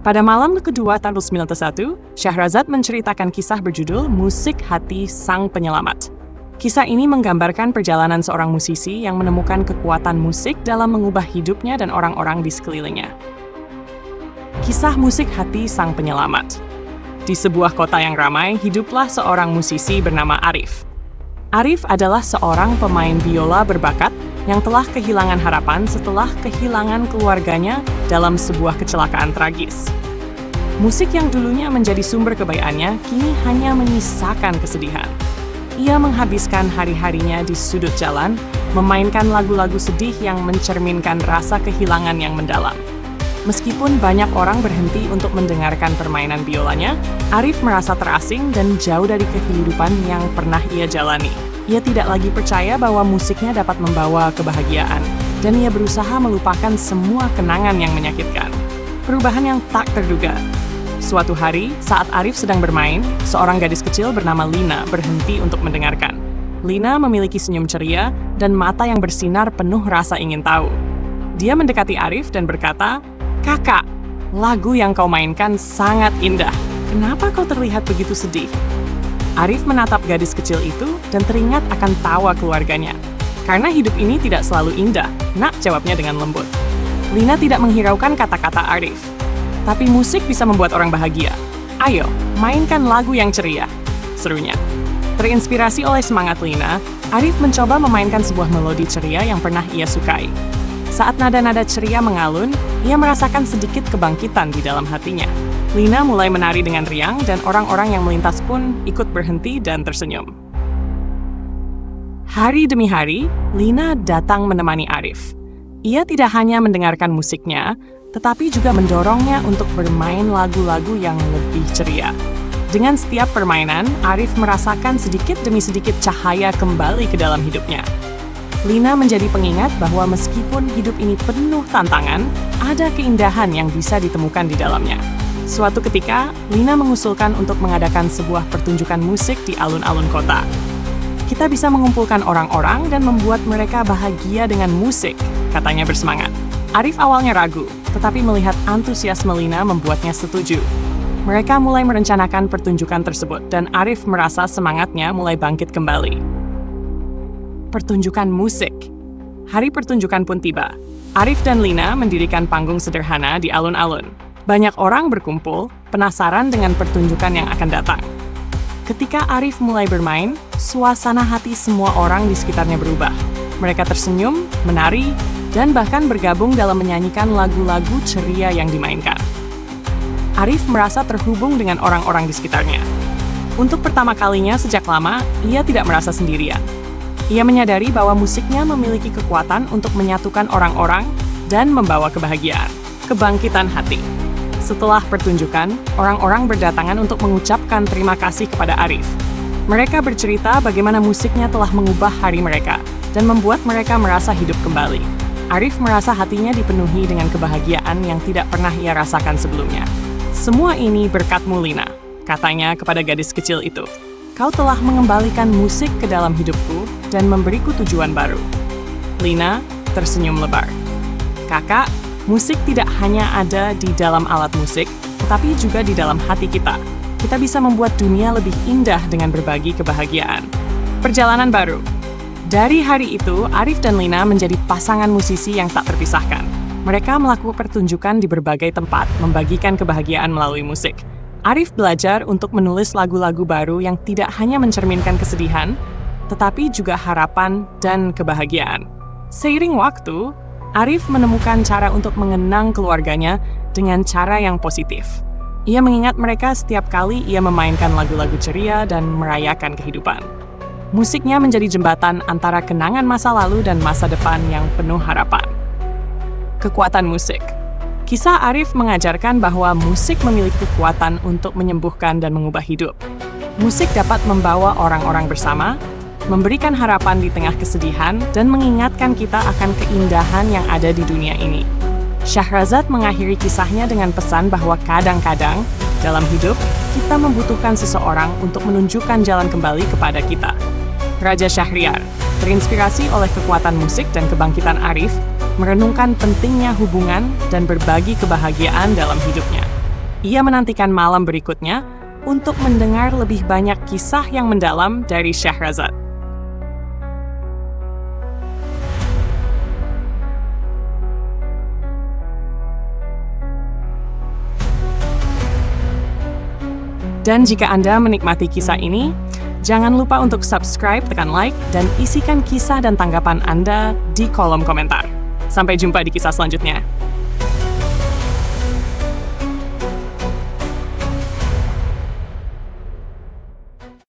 Pada malam kedua tanggal 91, Syahrazad menceritakan kisah berjudul Musik Hati Sang Penyelamat. Kisah ini menggambarkan perjalanan seorang musisi yang menemukan kekuatan musik dalam mengubah hidupnya dan orang-orang di sekelilingnya. Kisah Musik Hati Sang Penyelamat. Di sebuah kota yang ramai, hiduplah seorang musisi bernama Arif. Arif adalah seorang pemain biola berbakat yang telah kehilangan harapan setelah kehilangan keluarganya dalam sebuah kecelakaan tragis. Musik yang dulunya menjadi sumber kebaikannya kini hanya menyisakan kesedihan. Ia menghabiskan hari-harinya di sudut jalan, memainkan lagu-lagu sedih yang mencerminkan rasa kehilangan yang mendalam. Meskipun banyak orang berhenti untuk mendengarkan permainan biolanya, Arif merasa terasing dan jauh dari kehidupan yang pernah ia jalani. Ia tidak lagi percaya bahwa musiknya dapat membawa kebahagiaan, dan ia berusaha melupakan semua kenangan yang menyakitkan. Perubahan yang tak terduga. Suatu hari, saat Arif sedang bermain, seorang gadis kecil bernama Lina berhenti untuk mendengarkan. Lina memiliki senyum ceria dan mata yang bersinar penuh rasa ingin tahu. Dia mendekati Arif dan berkata, "Kakak, lagu yang kau mainkan sangat indah. Kenapa kau terlihat begitu sedih?" Arif menatap gadis kecil itu dan teringat akan tawa keluarganya. "Karena hidup ini tidak selalu indah," nak, jawabnya dengan lembut. Lina tidak menghiraukan kata-kata Arif. "Tapi musik bisa membuat orang bahagia. Ayo, mainkan lagu yang ceria," serunya. Terinspirasi oleh semangat Lina, Arif mencoba memainkan sebuah melodi ceria yang pernah ia sukai. Saat nada-nada ceria mengalun, ia merasakan sedikit kebangkitan di dalam hatinya. Lina mulai menari dengan riang dan orang-orang yang melintas pun ikut berhenti dan tersenyum. Hari demi hari, Lina datang menemani Arif. Ia tidak hanya mendengarkan musiknya, tetapi juga mendorongnya untuk bermain lagu-lagu yang lebih ceria. Dengan setiap permainan, Arif merasakan sedikit demi sedikit cahaya kembali ke dalam hidupnya. Lina menjadi pengingat bahwa meskipun hidup ini penuh tantangan, ada keindahan yang bisa ditemukan di dalamnya. Suatu ketika, Lina mengusulkan untuk mengadakan sebuah pertunjukan musik di alun-alun kota. "Kita bisa mengumpulkan orang-orang dan membuat mereka bahagia dengan musik," katanya bersemangat. Arif awalnya ragu, tetapi melihat antusiasme Lina membuatnya setuju. Mereka mulai merencanakan pertunjukan tersebut, dan Arif merasa semangatnya mulai bangkit kembali. Pertunjukan musik. Hari pertunjukan pun tiba. Arif dan Lina mendirikan panggung sederhana di alun-alun. Banyak orang berkumpul, penasaran dengan pertunjukan yang akan datang. Ketika Arif mulai bermain, suasana hati semua orang di sekitarnya berubah. Mereka tersenyum, menari, dan bahkan bergabung dalam menyanyikan lagu-lagu ceria yang dimainkan. Arif merasa terhubung dengan orang-orang di sekitarnya. Untuk pertama kalinya sejak lama, ia tidak merasa sendirian. Ia menyadari bahwa musiknya memiliki kekuatan untuk menyatukan orang-orang dan membawa kebahagiaan, kebangkitan hati. Setelah pertunjukan, orang-orang berdatangan untuk mengucapkan terima kasih kepada Arif. Mereka bercerita bagaimana musiknya telah mengubah hari mereka dan membuat mereka merasa hidup kembali. Arif merasa hatinya dipenuhi dengan kebahagiaan yang tidak pernah ia rasakan sebelumnya. "Semua ini berkatmu, Lina," katanya kepada gadis kecil itu. "Kau telah mengembalikan musik ke dalam hidupku dan memberiku tujuan baru." Lina tersenyum lebar. "Kakak, musik tidak hanya ada di dalam alat musik, tetapi juga di dalam hati kita. Kita bisa membuat dunia lebih indah dengan berbagi kebahagiaan." Perjalanan baru. Dari hari itu, Arif dan Lina menjadi pasangan musisi yang tak terpisahkan. Mereka melakukan pertunjukan di berbagai tempat, membagikan kebahagiaan melalui musik. Arif belajar untuk menulis lagu-lagu baru yang tidak hanya mencerminkan kesedihan, tetapi juga harapan dan kebahagiaan. Seiring waktu, Arif menemukan cara untuk mengenang keluarganya dengan cara yang positif. Ia mengingat mereka setiap kali ia memainkan lagu-lagu ceria dan merayakan kehidupan. Musiknya menjadi jembatan antara kenangan masa lalu dan masa depan yang penuh harapan. Kekuatan musik. Kisah Arif mengajarkan bahwa musik memiliki kekuatan untuk menyembuhkan dan mengubah hidup. Musik dapat membawa orang-orang bersama, memberikan harapan di tengah kesedihan, dan mengingatkan kita akan keindahan yang ada di dunia ini. Syahrazad mengakhiri kisahnya dengan pesan bahwa kadang-kadang, dalam hidup, kita membutuhkan seseorang untuk menunjukkan jalan kembali kepada kita. Raja Syahriar, terinspirasi oleh kekuatan musik dan kebangkitan Arif, merenungkan pentingnya hubungan dan berbagi kebahagiaan dalam hidupnya. Ia menantikan malam berikutnya untuk mendengar lebih banyak kisah yang mendalam dari Syahrazad. Dan jika Anda menikmati kisah ini, jangan lupa untuk subscribe, tekan like, dan isikan kisah dan tanggapan Anda di kolom komentar. Sampai jumpa di kisah selanjutnya.